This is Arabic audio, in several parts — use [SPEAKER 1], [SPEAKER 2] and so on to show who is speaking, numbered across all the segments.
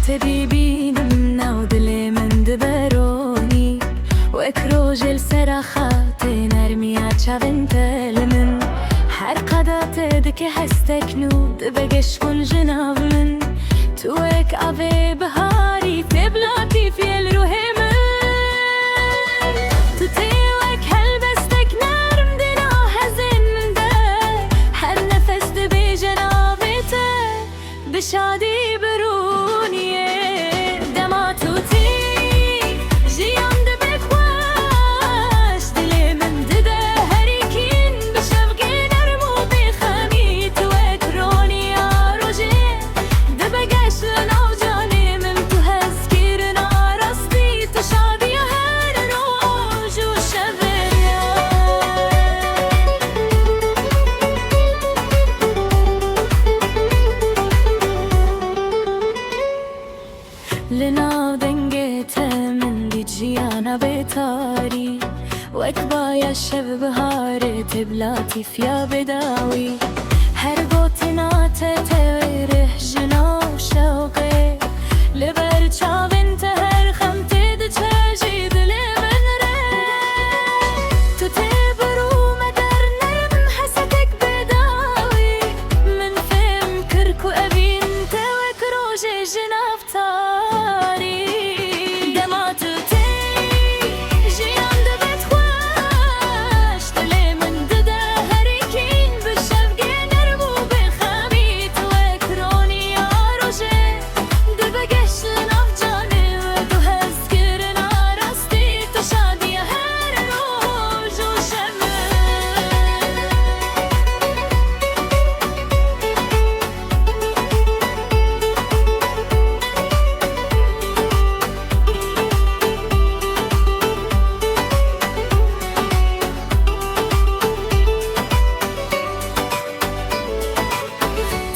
[SPEAKER 1] تبي بینم ناو دل من دبرونی وەک ڕۆژێل سەرخاتێ نەرمیە چاوێن تەل من هەر قەداتێ دکە هەستەکن و دبەگەشتکن ژناو من تو وەک ئاوێ بەهاری تێبلاتی فێل ڕوحێ من تو تێ وەک هەلبەستێک نەرم دێنا هەزێن من دە هەر نەفەس دبێژە ناوێتە بشادی برونیێ دەما توتی ژیان دەبێت خوش دلێ من ددە هەریکین بشەفگێ نەرم و بێخەمی تو وەک ڕۆنیا ڕۆژێ دەبەگەشت لەناو جانێ من تو هەزگیرن ئاراستی تو شادیە هەر ڕۆژ و شەوێ لەناو دەنگێتە من دیت ژیانە بێتاری وەک باە شەو بەهارێ تێبلاتی فیا بێداوی هەر گۆتی ناتە تێوێرە ژنا و شەوقێ لەبەر چاوێنتە هەر خەم تێدەچەژی دلێ من رێ تو تێبڕوومە دەرنەرم هەسەتێک بێداوی من فێم کرد و ئەبین تە وەک ڕۆژێ ژنافتاری دەما تو تێ ژیان دەبێت خوش دلێ من ددە هەریکین بشەفگێ نەرم و بێخەمی تو وەک ڕۆنیا ڕۆژێ دەبەگەشت لەناو جانێ تو هەزگرن ئاراستی تو شادیە هەر ڕۆژ و شەوێ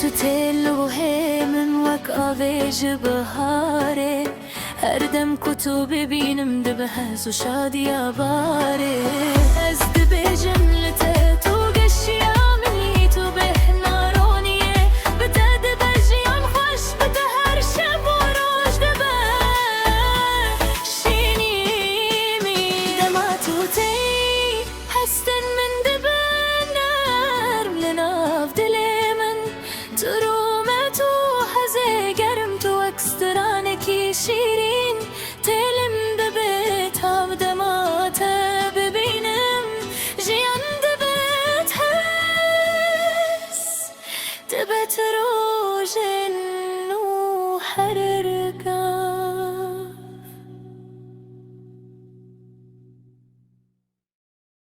[SPEAKER 1] تو تێلوهێ من وەک ئاوێژ بەهارێ هەردەم کو تۆ ببینم دبە هەز و شادیە بارێ ئەس دبێژم لە تە تۆ گەشتیا منی تو بێحنا ڕۆنیێ بتە دبە ژیان خۆش بتە هەر شەو و ڕۆژ دەبە شینیمی دەما تو تێ هەستن من دبە نەرم لەناو دلێ من تو ڕۆمە تو هەزێ گەرم تو وەک سترانێکی شیرین تێلم دەبێت هاو دەماتە ببینم ژیان دەبێت هەس دەبێت ڕۆژێن و هەر